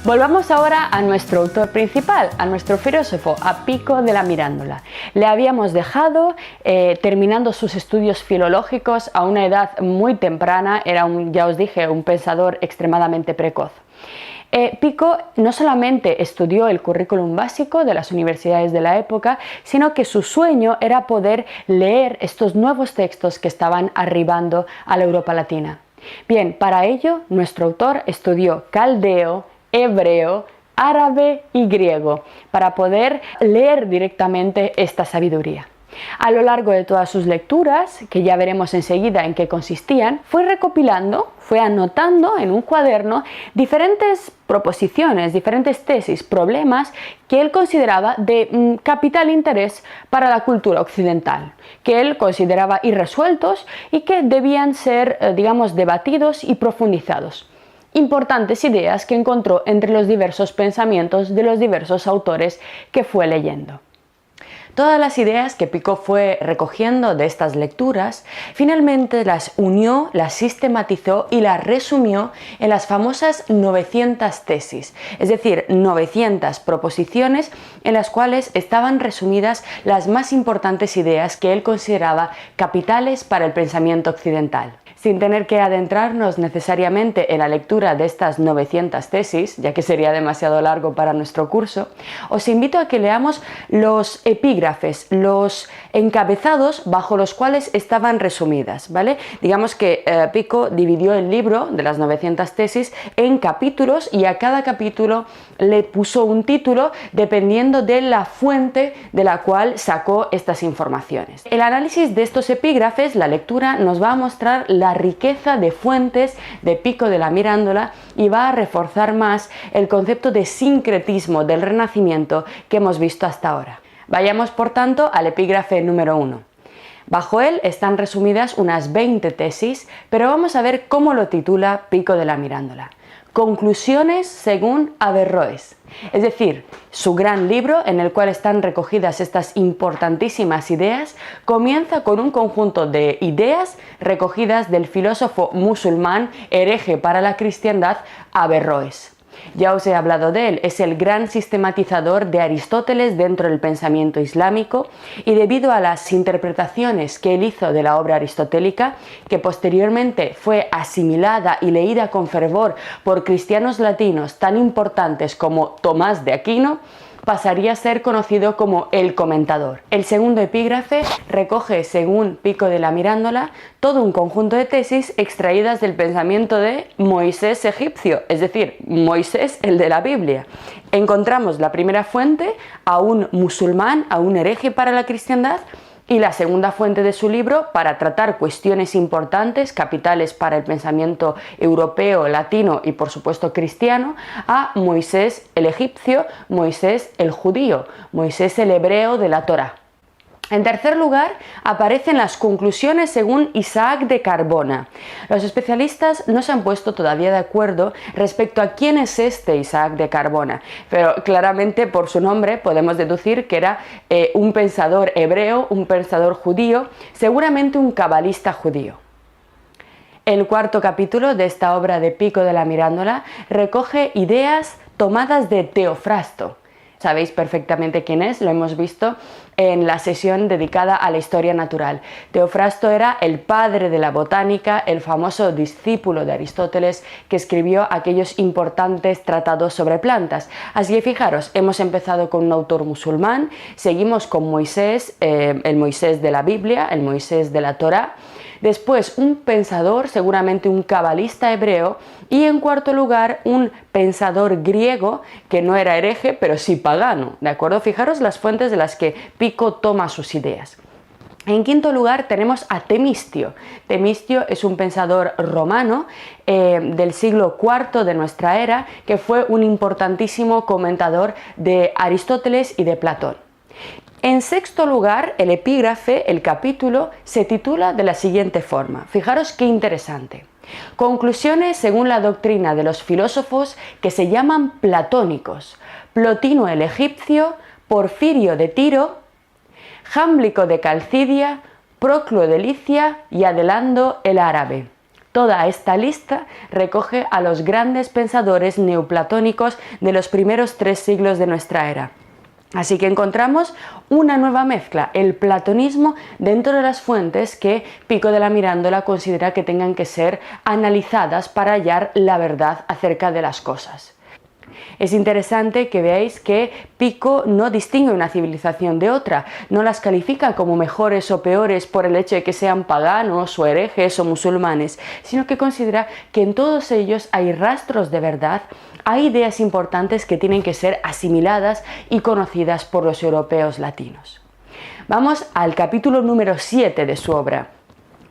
Volvamos ahora a nuestro autor principal, a nuestro filósofo, a Pico de la Mirandola. Le habíamos dejado terminando sus estudios filológicos a una edad muy temprana, era ya os dije, un pensador extremadamente precoz. Pico no solamente estudió el currículum básico de las universidades de la época, sino que su sueño era poder leer estos nuevos textos que estaban arribando a la Europa latina. Bien, para ello nuestro autor estudió caldeo, hebreo, árabe y griego para poder leer directamente esta sabiduría. A lo largo de todas sus lecturas, que ya veremos enseguida en qué consistían, fue recopilando, fue anotando en un cuaderno diferentes proposiciones, diferentes tesis, problemas que él consideraba de capital interés para la cultura occidental, que él consideraba irresueltos y que debían ser, debatidos y profundizados. Importantes ideas que encontró entre los diversos pensamientos de los diversos autores que fue leyendo. Todas las ideas que Pico fue recogiendo de estas lecturas, finalmente las unió, las sistematizó y las resumió en las famosas 900 tesis, es decir, 900 proposiciones en las cuales estaban resumidas las más importantes ideas que él consideraba capitales para el pensamiento occidental. Sin tener que adentrarnos necesariamente en la lectura de estas 900 tesis, ya que sería demasiado largo para nuestro curso, os invito a que leamos los epígrafes, los encabezados bajo los cuales estaban resumidas, ¿vale? Digamos que Pico dividió el libro de las 900 tesis en capítulos y a cada capítulo le puso un título dependiendo de la fuente de la cual sacó estas informaciones. El análisis de estos epígrafes, la lectura, nos va a mostrar la riqueza de fuentes de Pico de la Mirandola y va a reforzar más el concepto de sincretismo del Renacimiento que hemos visto hasta ahora. Vayamos, por tanto, al epígrafe número 1. Bajo él están resumidas unas 20 tesis, pero vamos a ver cómo lo titula Pico de la Mirandola. Conclusiones según Averroes, es decir, su gran libro en el cual están recogidas estas importantísimas ideas, comienza con un conjunto de ideas recogidas del filósofo musulmán hereje para la cristiandad Averroes. Ya os he hablado de él, es el gran sistematizador de Aristóteles dentro del pensamiento islámico y debido a las interpretaciones que él hizo de la obra aristotélica, que posteriormente fue asimilada y leída con fervor por cristianos latinos tan importantes como Tomás de Aquino, pasaría a ser conocido como el comentador. El segundo epígrafe recoge, según Pico de la Mirandola, todo un conjunto de tesis extraídas del pensamiento de Moisés egipcio, es decir, Moisés el de la Biblia. Encontramos la primera fuente a un musulmán, a un hereje para la cristiandad, y la segunda fuente de su libro para tratar cuestiones importantes, capitales para el pensamiento europeo, latino y por supuesto cristiano, a Moisés el egipcio, Moisés el judío, Moisés el hebreo de la Torá. En tercer lugar, aparecen las conclusiones según Isaac de Carbona. Los especialistas no se han puesto todavía de acuerdo respecto a quién es este Isaac de Carbona, pero claramente por su nombre podemos deducir que era un pensador hebreo, un pensador judío, seguramente un cabalista judío. El cuarto capítulo de esta obra de Pico de la Mirandola recoge ideas tomadas de Teofrasto. Sabéis perfectamente quién es, lo hemos visto en la sesión dedicada a la historia natural. Teofrasto era el padre de la botánica, el famoso discípulo de Aristóteles que escribió aquellos importantes tratados sobre plantas. Así que fijaros, hemos empezado con un autor musulmán, seguimos con Moisés, el Moisés de la Biblia, el Moisés de la Torá. Después un pensador, seguramente un cabalista hebreo, y en cuarto lugar un pensador griego que no era hereje pero sí pagano, ¿de acuerdo? Fijaros las fuentes de las que Pico toma sus ideas. En quinto lugar tenemos a Temistio. Temistio es un pensador romano del siglo IV de nuestra era que fue un importantísimo comentador de Aristóteles y de Platón. En sexto lugar, el epígrafe, el capítulo, se titula de la siguiente forma. Fijaros qué interesante. Conclusiones según la doctrina de los filósofos que se llaman platónicos. Plotino el egipcio, Porfirio de Tiro, Jámblico de Calcidia, Proclo de Licia y Adelando el árabe. Toda esta lista recoge a los grandes pensadores neoplatónicos de los primeros 3 siglos de nuestra era. Así que encontramos una nueva mezcla, el platonismo dentro de las fuentes que Pico de la Mirandola considera que tengan que ser analizadas para hallar la verdad acerca de las cosas. Es interesante que veáis que Pico no distingue una civilización de otra, no las califica como mejores o peores por el hecho de que sean paganos o herejes o musulmanes, sino que considera que en todos ellos hay rastros de verdad, hay ideas importantes que tienen que ser asimiladas y conocidas por los europeos latinos. Vamos al capítulo número 7 de su obra,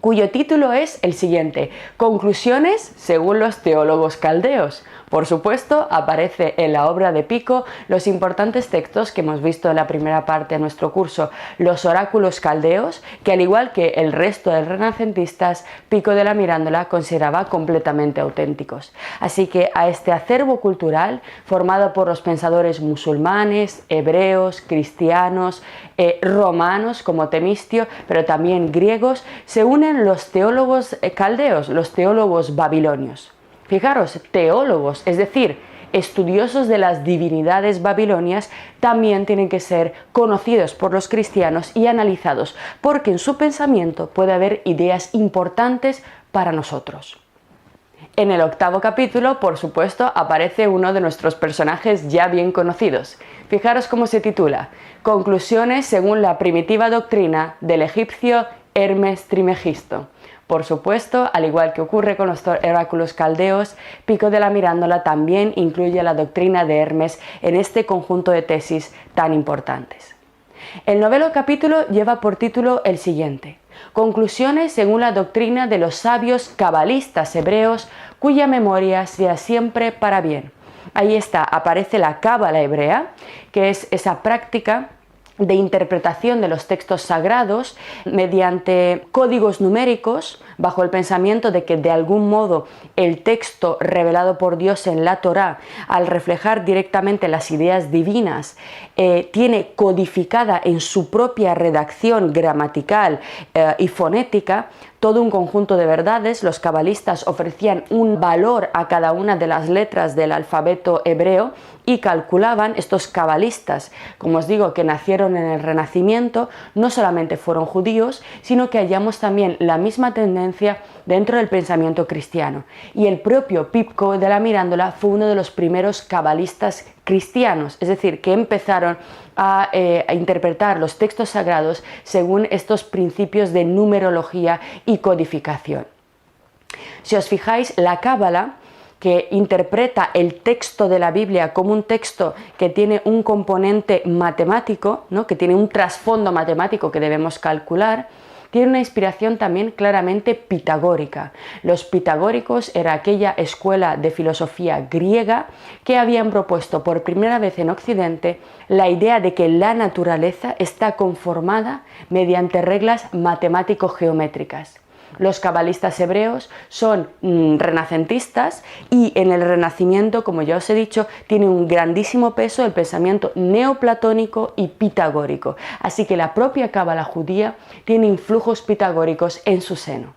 cuyo título es el siguiente: Conclusiones según los teólogos caldeos. Por supuesto, aparece en la obra de Pico los importantes textos que hemos visto en la primera parte de nuestro curso, los oráculos caldeos, que al igual que el resto de renacentistas, Pico de la Mirandola consideraba completamente auténticos. Así que a este acervo cultural, formado por los pensadores musulmanes, hebreos, cristianos, romanos como Temistio, pero también griegos, se unen los teólogos caldeos, los teólogos babilonios. Fijaros, teólogos, es decir, estudiosos de las divinidades babilonias, también tienen que ser conocidos por los cristianos y analizados, porque en su pensamiento puede haber ideas importantes para nosotros. En el 8º capítulo, por supuesto, aparece uno de nuestros personajes ya bien conocidos. Fijaros cómo se titula: Conclusiones según la primitiva doctrina del egipcio Hermes Trimegisto. Por supuesto, al igual que ocurre con los oráculos caldeos, Pico de la Mirandola también incluye la doctrina de Hermes en este conjunto de tesis tan importantes. El 9º capítulo lleva por título el siguiente: Conclusiones según la doctrina de los sabios cabalistas hebreos, cuya memoria sea siempre para bien. Ahí está, aparece la cábala hebrea, que es esa práctica de interpretación de los textos sagrados mediante códigos numéricos, bajo el pensamiento de que de algún modo el texto revelado por Dios en la Torá, al reflejar directamente las ideas divinas, tiene codificada en su propia redacción gramatical y fonética todo un conjunto de verdades. Los cabalistas ofrecían un valor a cada una de las letras del alfabeto hebreo y calculaban. Estos cabalistas, como os digo, que nacieron en el Renacimiento, no solamente fueron judíos, sino que hallamos también la misma tendencia dentro del pensamiento cristiano. Y el propio Pico de la Mirandola fue uno de los primeros cabalistas cristianos, es decir, que empezaron a interpretar los textos sagrados según estos principios de numerología y codificación. Si os fijáis, la cábala, que interpreta el texto de la Biblia como un texto que tiene un componente matemático, ¿no?, que tiene un trasfondo matemático que debemos calcular, tiene una inspiración también claramente pitagórica. Los pitagóricos era aquella escuela de filosofía griega que habían propuesto por primera vez en Occidente la idea de que la naturaleza está conformada mediante reglas matemático-geométricas. Los cabalistas hebreos son renacentistas y en el Renacimiento, como ya os he dicho, tiene un grandísimo peso el pensamiento neoplatónico y pitagórico. Así que la propia cábala judía tiene influjos pitagóricos en su seno.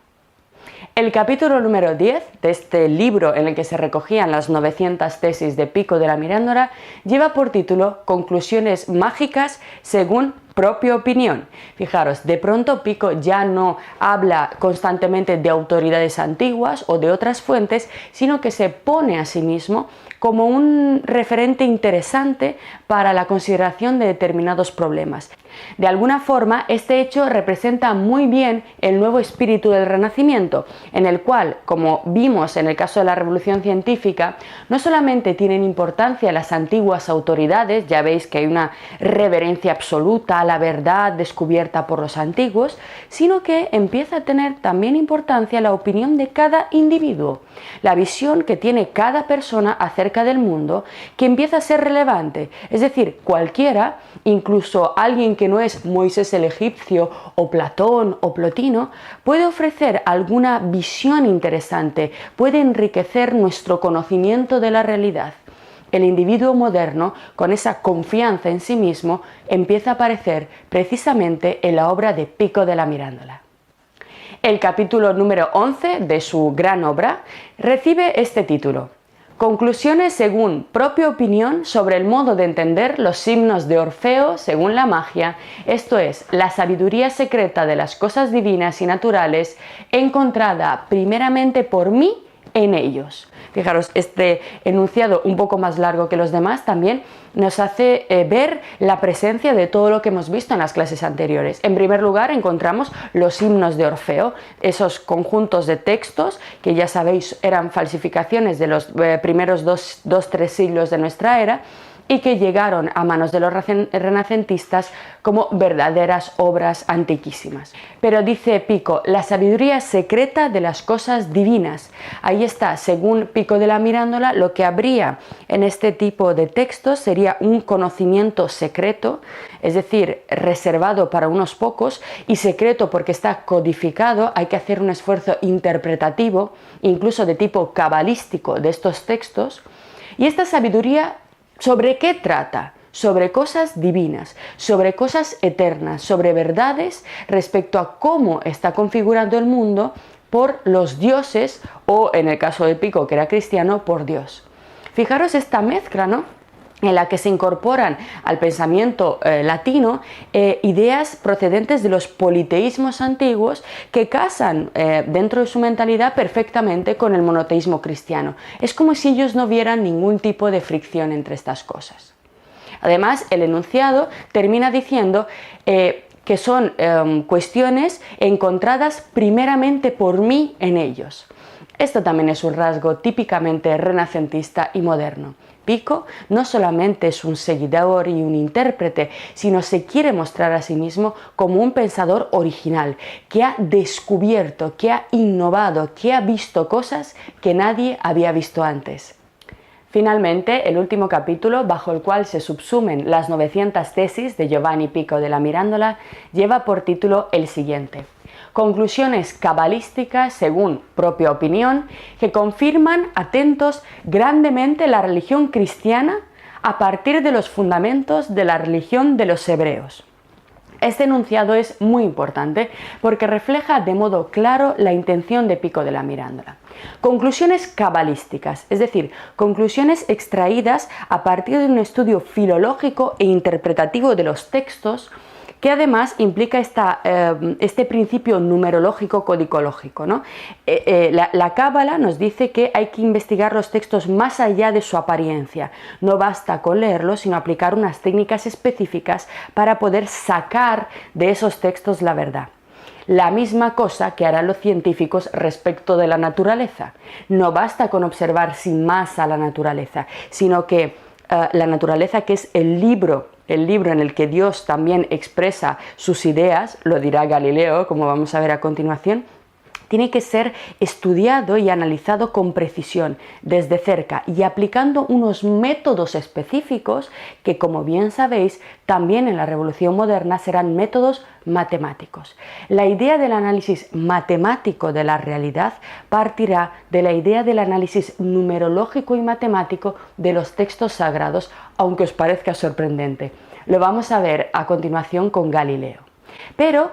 El capítulo número 10 de este libro, en el que se recogían las 900 tesis de Pico de la Mirandola, lleva por título Conclusiones mágicas según propia opinión. Fijaros, de pronto Pico ya no habla constantemente de autoridades antiguas o de otras fuentes, sino que se pone a sí mismo como un referente interesante para la consideración de determinados problemas. De alguna forma, este hecho representa muy bien el nuevo espíritu del Renacimiento, en el cual, como vimos en el caso de la Revolución Científica, no solamente tienen importancia las antiguas autoridades, ya veis que hay una reverencia absoluta a la verdad descubierta por los antiguos, sino que empieza a tener también importancia la opinión de cada individuo, la visión que tiene cada persona acerca del mundo, que empieza a ser relevante. Es decir, cualquiera, incluso alguien que no es Moisés el egipcio o Platón o Plotino, puede ofrecer alguna visión interesante, puede enriquecer nuestro conocimiento de la realidad. El individuo moderno, con esa confianza en sí mismo, empieza a aparecer precisamente en la obra de Pico de la Mirandola. El capítulo número 11 de su gran obra recibe este título: Conclusiones según propia opinión sobre el modo de entender los himnos de Orfeo según la magia, esto es, la sabiduría secreta de las cosas divinas y naturales, encontrada primeramente por mí en ellos. Fijaros, este enunciado un poco más largo que los demás también nos hace ver la presencia de todo lo que hemos visto en las clases anteriores. En primer lugar, encontramos los himnos de Orfeo, esos conjuntos de textos que ya sabéis eran falsificaciones de los primeros tres siglos de nuestra era, y que llegaron a manos de los renacentistas como verdaderas obras antiquísimas. Pero dice Pico, la sabiduría secreta de las cosas divinas. Ahí está, según Pico de la Mirandola, lo que habría en este tipo de textos sería un conocimiento secreto, es decir, reservado para unos pocos, y secreto porque está codificado, hay que hacer un esfuerzo interpretativo, incluso de tipo cabalístico de estos textos, y esta sabiduría, ¿sobre qué trata? Sobre cosas divinas, sobre cosas eternas, sobre verdades respecto a cómo está configurando el mundo por los dioses o, en el caso de Pico, que era cristiano, por Dios. Fijaros esta mezcla, ¿no?, en la que se incorporan al pensamiento latino ideas procedentes de los politeísmos antiguos que casan dentro de su mentalidad perfectamente con el monoteísmo cristiano. Es como si ellos no vieran ningún tipo de fricción entre estas cosas. Además, el enunciado termina diciendo que son cuestiones encontradas primeramente por mí en ellos. Esto también es un rasgo típicamente renacentista y moderno. Pico no solamente es un seguidor y un intérprete, sino se quiere mostrar a sí mismo como un pensador original, que ha descubierto, que ha innovado, que ha visto cosas que nadie había visto antes. Finalmente, el último capítulo, bajo el cual se subsumen las 900 tesis de Giovanni Pico de la Mirandola, lleva por título el siguiente: Conclusiones cabalísticas, según propia opinión, que confirman, atentos, grandemente la religión cristiana a partir de los fundamentos de la religión de los hebreos. Este enunciado es muy importante porque refleja de modo claro la intención de Pico de la Mirandola. Conclusiones cabalísticas, es decir, conclusiones extraídas a partir de un estudio filológico e interpretativo de los textos, que además implica este principio numerológico codicológico, ¿no? La Cábala nos dice que hay que investigar los textos más allá de su apariencia. No basta con leerlos, sino aplicar unas técnicas específicas para poder sacar de esos textos la verdad. La misma cosa que harán los científicos respecto de la naturaleza. No basta con observar sin más a la naturaleza, sino que la naturaleza, que es el libro en el que Dios también expresa sus ideas, lo dirá Galileo, como vamos a ver a continuación, tiene que ser estudiado y analizado con precisión, desde cerca, y aplicando unos métodos específicos que, como bien sabéis, también en la Revolución Moderna serán métodos matemáticos. La idea del análisis matemático de la realidad partirá de la idea del análisis numerológico y matemático de los textos sagrados, aunque os parezca sorprendente. Lo vamos a ver a continuación con Galileo. Pero,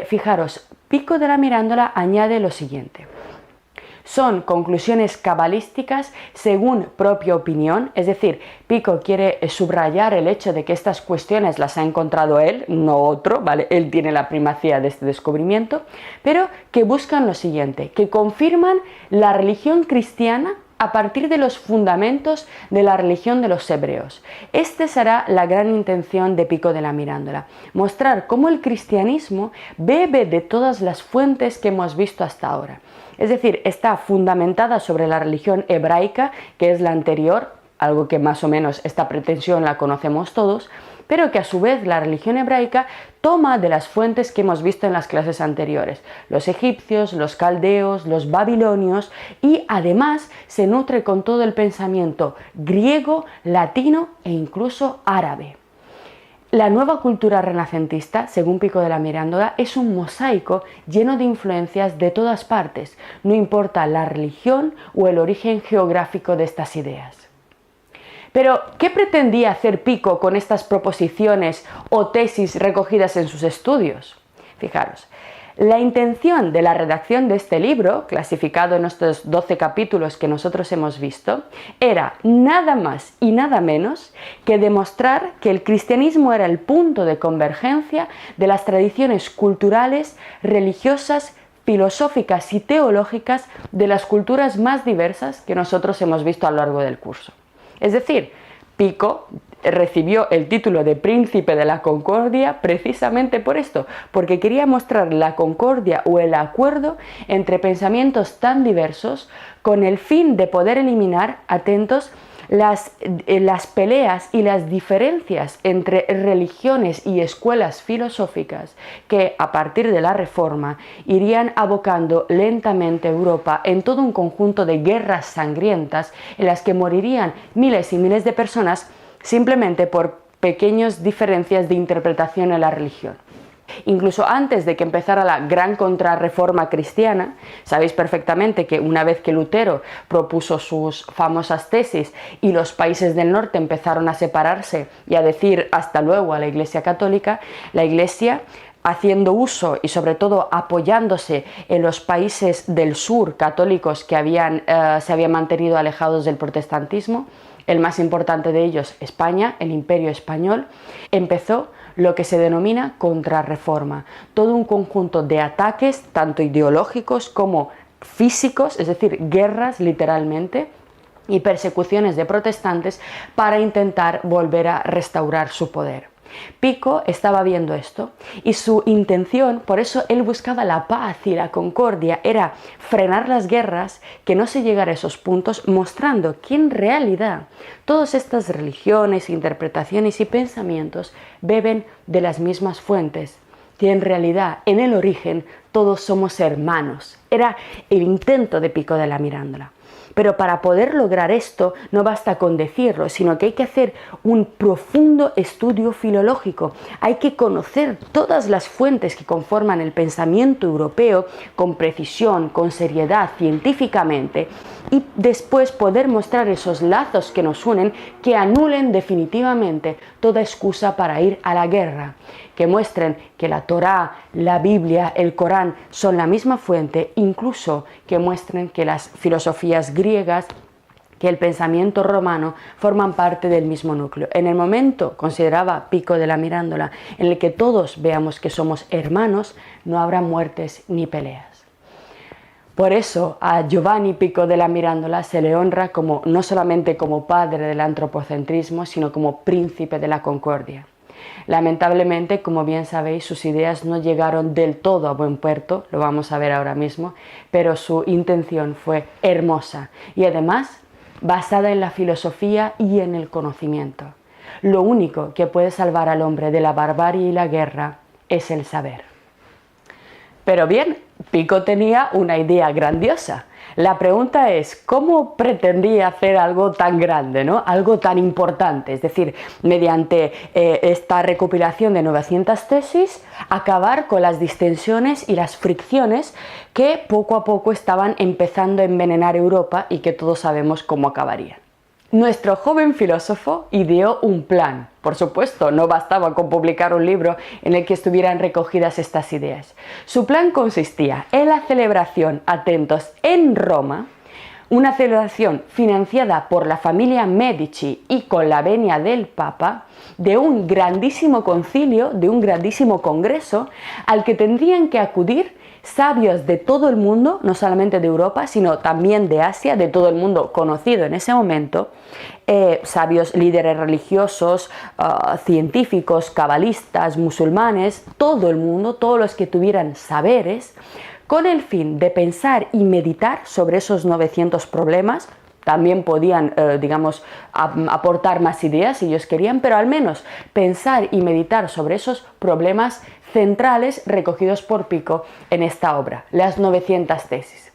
fijaros, Pico de la Mirandola añade lo siguiente: son conclusiones cabalísticas según propia opinión, es decir, Pico quiere subrayar el hecho de que estas cuestiones las ha encontrado él, no otro, ¿vale? Él tiene la primacía de este descubrimiento, pero que buscan lo siguiente, que confirman la religión cristiana a partir de los fundamentos de la religión de los hebreos. Esta será la gran intención de Pico de la Mirandola: mostrar cómo el cristianismo bebe de todas las fuentes que hemos visto hasta ahora. Es decir, está fundamentada sobre la religión hebraica, que es la anterior, algo que más o menos esta pretensión la conocemos todos, pero que a su vez la religión hebraica toma de las fuentes que hemos visto en las clases anteriores, los egipcios, los caldeos, los babilonios, y además se nutre con todo el pensamiento griego, latino e incluso árabe. La nueva cultura renacentista, según Pico de la Mirandola, es un mosaico lleno de influencias de todas partes, no importa la religión o el origen geográfico de estas ideas. Pero, ¿qué pretendía hacer Pico con estas proposiciones o tesis recogidas en sus estudios? Fijaros, La intención de la redacción de este libro, clasificado en estos 12 capítulos que nosotros hemos visto, era nada más y nada menos que demostrar que el cristianismo era el punto de convergencia de las tradiciones culturales, religiosas, filosóficas y teológicas de las culturas más diversas que nosotros hemos visto a lo largo del curso. Es decir, Pico recibió el título de Príncipe de la Concordia precisamente por esto, porque quería mostrar la concordia o el acuerdo entre pensamientos tan diversos con el fin de poder eliminar, atentos, las peleas y las diferencias entre religiones y escuelas filosóficas que a partir de la Reforma irían abocando lentamente a Europa en todo un conjunto de guerras sangrientas en las que morirían miles y miles de personas simplemente por pequeñas diferencias de interpretación en la religión. Incluso antes de que empezara la gran contrarreforma cristiana, sabéis perfectamente que una vez que Lutero propuso sus famosas tesis y los países del norte empezaron a separarse y a decir hasta luego a la Iglesia católica, la Iglesia, haciendo uso y sobre todo apoyándose en los países del sur católicos que se habían mantenido alejados del protestantismo, el más importante de ellos, España, el Imperio Español, empezó lo que se denomina contrarreforma, todo un conjunto de ataques, tanto ideológicos como físicos, es decir, guerras literalmente, y persecuciones de protestantes para intentar volver a restaurar su poder. Pico estaba viendo esto y su intención, por eso él buscaba la paz y la concordia, era frenar las guerras, que no se llegara a esos puntos, mostrando que en realidad todas estas religiones, interpretaciones y pensamientos beben de las mismas fuentes, que en realidad en el origen todos somos hermanos. Era el intento de Pico de la Mirandola. Pero para poder lograr esto no basta con decirlo, sino que hay que hacer un profundo estudio filológico. Hay que conocer todas las fuentes que conforman el pensamiento europeo con precisión, con seriedad, científicamente, y después poder mostrar esos lazos que nos unen que anulen definitivamente toda excusa para ir a la guerra, que muestren que la Torá, la Biblia, el Corán son la misma fuente, incluso que muestren que las filosofías griegas, que el pensamiento romano forman parte del mismo núcleo. En el momento, consideraba Pico de la Mirandola, en el que todos veamos que somos hermanos, no habrá muertes ni peleas. Por eso a Giovanni Pico de la Mirandola se le honra no solamente como padre del antropocentrismo, sino como príncipe de la concordia. Lamentablemente, como bien sabéis, sus ideas no llegaron del todo a buen puerto, lo vamos a ver ahora mismo, pero su intención fue hermosa y además basada en la filosofía y en el conocimiento. Lo único que puede salvar al hombre de la barbarie y la guerra es el saber. Pero bien, Pico tenía una idea grandiosa. La pregunta es, ¿cómo pretendía hacer algo tan grande, ¿no? Algo tan importante? Es decir, mediante esta recopilación de 900 tesis, acabar con las distensiones y las fricciones que poco a poco estaban empezando a envenenar Europa y que todos sabemos cómo acabarían. Nuestro joven filósofo ideó un plan. Por supuesto, no bastaba con publicar un libro en el que estuvieran recogidas estas ideas. Su plan consistía en la celebración, atentos, en Roma, una celebración financiada por la familia Medici y con la venia del Papa, de un grandísimo concilio, de un grandísimo congreso, al que tendrían que acudir sabios de todo el mundo, no solamente de Europa, sino también de Asia, de todo el mundo conocido en ese momento, sabios, líderes religiosos, científicos, cabalistas, musulmanes, todo el mundo, todos los que tuvieran saberes, con el fin de pensar y meditar sobre esos 900 problemas. También podían, aportar más ideas si ellos querían, pero al menos pensar y meditar sobre esos problemas centrales recogidos por Pico en esta obra, las 900 tesis.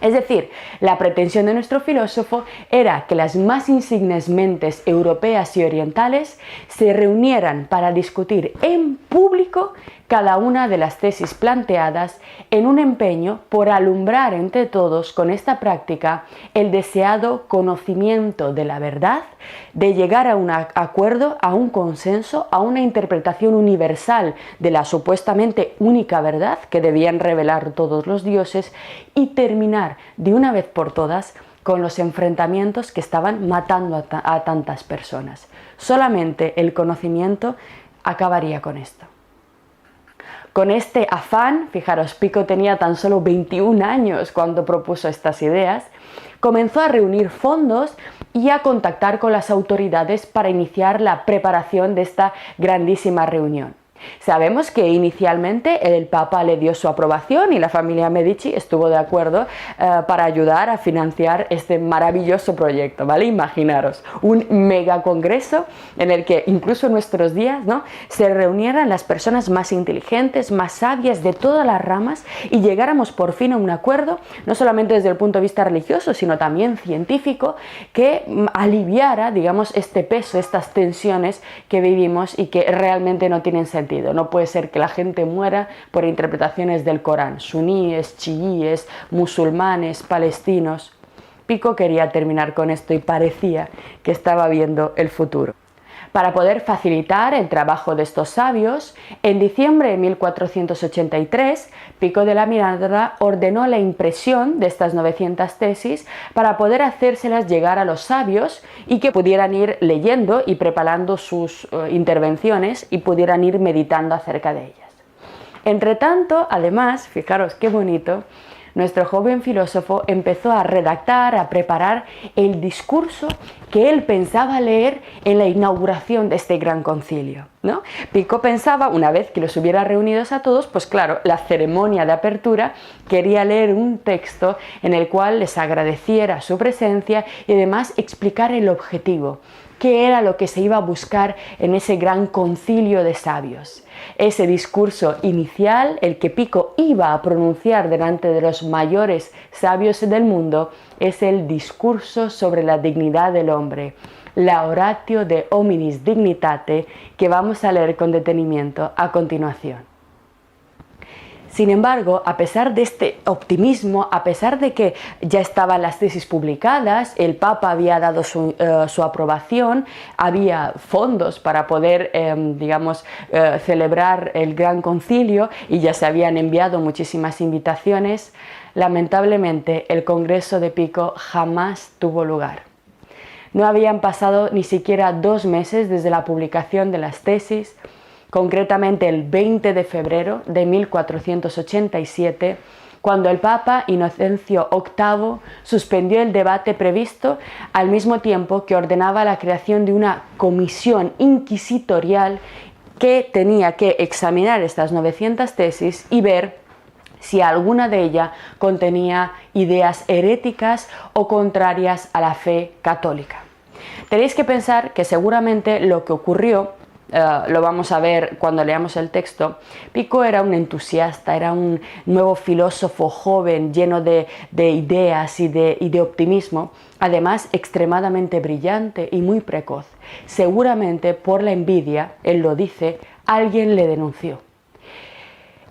Es decir, la pretensión de nuestro filósofo era que las más insignes mentes europeas y orientales se reunieran para discutir en público cada una de las tesis planteadas en un empeño por alumbrar entre todos con esta práctica el deseado conocimiento de la verdad, de llegar a un acuerdo, a un consenso, a una interpretación universal de la supuestamente única verdad que debían revelar todos los dioses y terminar de una vez por todas con los enfrentamientos que estaban matando a tantas personas. Solamente el conocimiento acabaría con esto. Con este afán, fijaros, Pico tenía tan solo 21 años cuando propuso estas ideas, comenzó a reunir fondos y a contactar con las autoridades para iniciar la preparación de esta grandísima reunión. Sabemos que inicialmente el Papa le dio su aprobación y la familia Medici estuvo de acuerdo para ayudar a financiar este maravilloso proyecto, ¿vale? Imaginaros, un mega congreso en el que incluso en nuestros días, ¿no?, se reunieran las personas más inteligentes, más sabias de todas las ramas y llegáramos por fin a un acuerdo, no solamente desde el punto de vista religioso, sino también científico, que aliviara, digamos, este peso, estas tensiones que vivimos y que realmente no tienen sentido. No puede ser que la gente muera por interpretaciones del Corán, suníes, chiíes, musulmanes, palestinos. Pico quería terminar con esto y parecía que estaba viendo el futuro. Para poder facilitar el trabajo de estos sabios, en diciembre de 1483, Pico de la Mirandola ordenó la impresión de estas 900 tesis para poder hacérselas llegar a los sabios y que pudieran ir leyendo y preparando sus intervenciones y pudieran ir meditando acerca de ellas. Entre tanto, además, fijaros qué bonito, nuestro joven filósofo empezó a redactar, a preparar el discurso que él pensaba leer en la inauguración de este gran concilio, ¿no? Pico pensaba, una vez que los hubiera reunidos a todos, pues claro, la ceremonia de apertura quería leer un texto en el cual les agradeciera su presencia y además explicar el objetivo, qué era lo que se iba a buscar en ese gran concilio de sabios. Ese discurso inicial, el que Pico iba a pronunciar delante de los mayores sabios del mundo, es el discurso sobre la dignidad del hombre, la Oratio de Hominis Dignitate, que vamos a leer con detenimiento a continuación. Sin embargo, a pesar de este optimismo, a pesar de que ya estaban las tesis publicadas, el Papa había dado su aprobación, había fondos para poder, celebrar el gran concilio y ya se habían enviado muchísimas invitaciones, lamentablemente el Congreso de Pico jamás tuvo lugar. No habían pasado ni siquiera 2 meses desde la publicación de las tesis. Concretamente el 20 de febrero de 1487, cuando el Papa Inocencio VIII suspendió el debate previsto al mismo tiempo que ordenaba la creación de una comisión inquisitorial que tenía que examinar estas 900 tesis y ver si alguna de ellas contenía ideas heréticas o contrarias a la fe católica. Tenéis que pensar que seguramente lo que ocurrió, lo vamos a ver cuando leamos el texto, Pico era un entusiasta, era un nuevo filósofo joven, lleno de ideas y de optimismo, además extremadamente brillante y muy precoz. Seguramente por la envidia, él lo dice, alguien le denunció.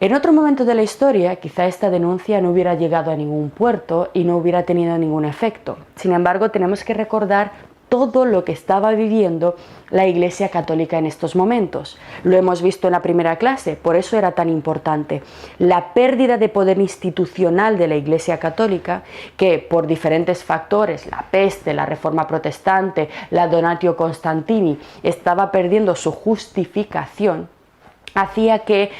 En otro momento de la historia, quizá esta denuncia no hubiera llegado a ningún puerto y no hubiera tenido ningún efecto. Sin embargo, tenemos que recordar todo lo que estaba viviendo la Iglesia Católica en estos momentos. Lo hemos visto en la primera clase, por eso era tan importante. La pérdida de poder institucional de la Iglesia Católica, que por diferentes factores, la peste, la Reforma Protestante, la Donatio Constantini, estaba perdiendo su justificación, hacía que,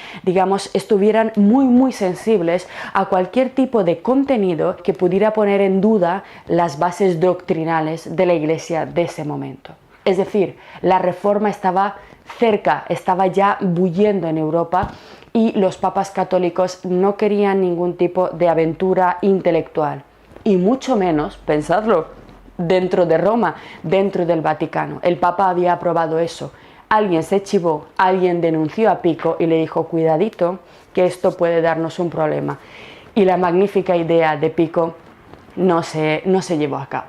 estuvieran muy sensibles a cualquier tipo de contenido que pudiera poner en duda las bases doctrinales de la Iglesia de ese momento. Es decir, la Reforma estaba cerca, estaba ya bulliendo en Europa y los papas católicos no querían ningún tipo de aventura intelectual y mucho menos, pensadlo, dentro de Roma, dentro del Vaticano. El Papa había aprobado eso. Alguien se chivó, alguien denunció a Pico y le dijo, cuidadito, que esto puede darnos un problema. Y la magnífica idea de Pico no se llevó a cabo.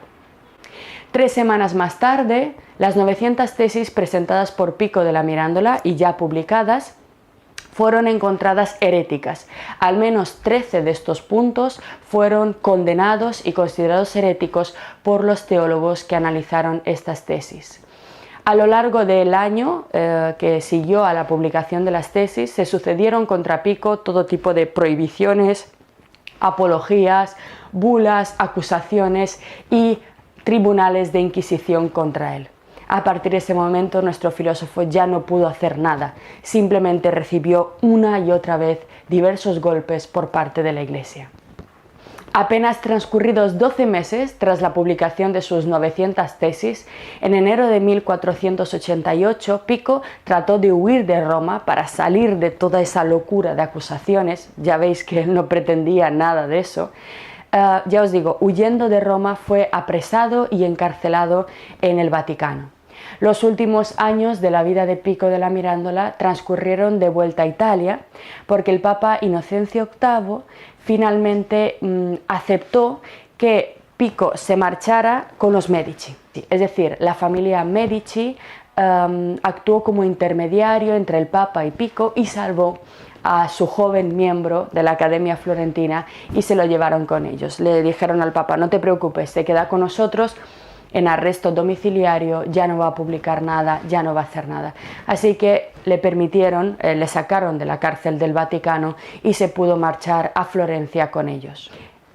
3 semanas más tarde, las 900 tesis presentadas por Pico de la Mirandola y ya publicadas fueron encontradas heréticas. Al menos 13 de estos puntos fueron condenados y considerados heréticos por los teólogos que analizaron estas tesis. A lo largo del año que siguió a la publicación de las tesis, se sucedieron contra Pico todo tipo de prohibiciones, apologías, bulas, acusaciones y tribunales de inquisición contra él. A partir de ese momento nuestro filósofo ya no pudo hacer nada, simplemente recibió una y otra vez diversos golpes por parte de la Iglesia. Apenas transcurridos 12 meses tras la publicación de sus 900 tesis, en enero de 1488 Pico trató de huir de Roma para salir de toda esa locura de acusaciones. Ya veis que él no pretendía nada de eso. Ya os digo, huyendo de Roma fue apresado y encarcelado en el Vaticano. Los últimos años de la vida de Pico de la Mirandola transcurrieron de vuelta a Italia porque el Papa Inocencio VIII finalmente aceptó que Pico se marchara con los Medici. Es decir, la familia Medici actuó como intermediario entre el Papa y Pico y salvó a su joven miembro de la Academia Florentina y se lo llevaron con ellos. Le dijeron al Papa: no te preocupes, se queda con nosotros en arresto domiciliario, ya no va a publicar nada, ya no va a hacer nada. Así que le permitieron, le sacaron de la cárcel del Vaticano y se pudo marchar a Florencia con ellos.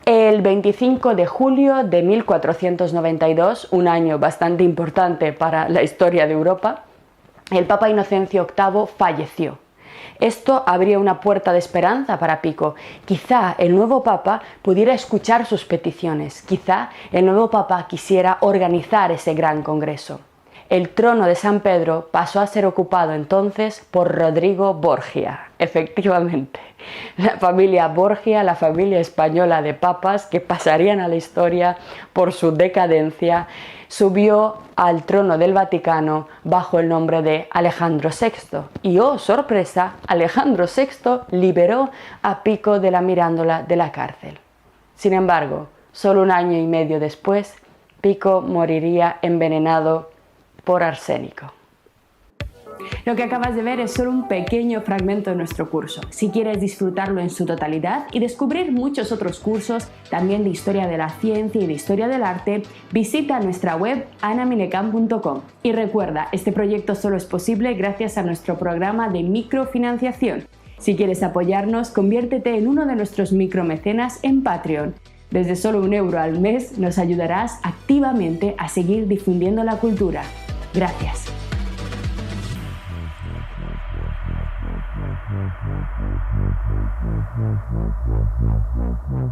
El 25 de julio de 1492, un año bastante importante para la historia de Europa, el Papa Inocencio VIII falleció. Esto abría una puerta de esperanza para Pico. Quizá el nuevo Papa pudiera escuchar sus peticiones, quizá el nuevo Papa quisiera organizar ese gran congreso. El trono de San Pedro pasó a ser ocupado entonces por Rodrigo Borgia, efectivamente. La familia Borgia, la familia española de papas que pasarían a la historia por su decadencia, subió al trono del Vaticano bajo el nombre de Alejandro VI. Y ¡oh, sorpresa!, Alejandro VI liberó a Pico de la Mirandola de la cárcel. Sin embargo, solo un año y medio después, Pico moriría envenenado por arsénico. Lo que acabas de ver es solo un pequeño fragmento de nuestro curso. Si quieres disfrutarlo en su totalidad y descubrir muchos otros cursos, también de historia de la ciencia y de historia del arte, visita nuestra web anamilecam.com. Y recuerda, este proyecto solo es posible gracias a nuestro programa de microfinanciación. Si quieres apoyarnos, conviértete en uno de nuestros micromecenas en Patreon. Desde solo €1 al mes nos ayudarás activamente a seguir difundiendo la cultura. Gracias.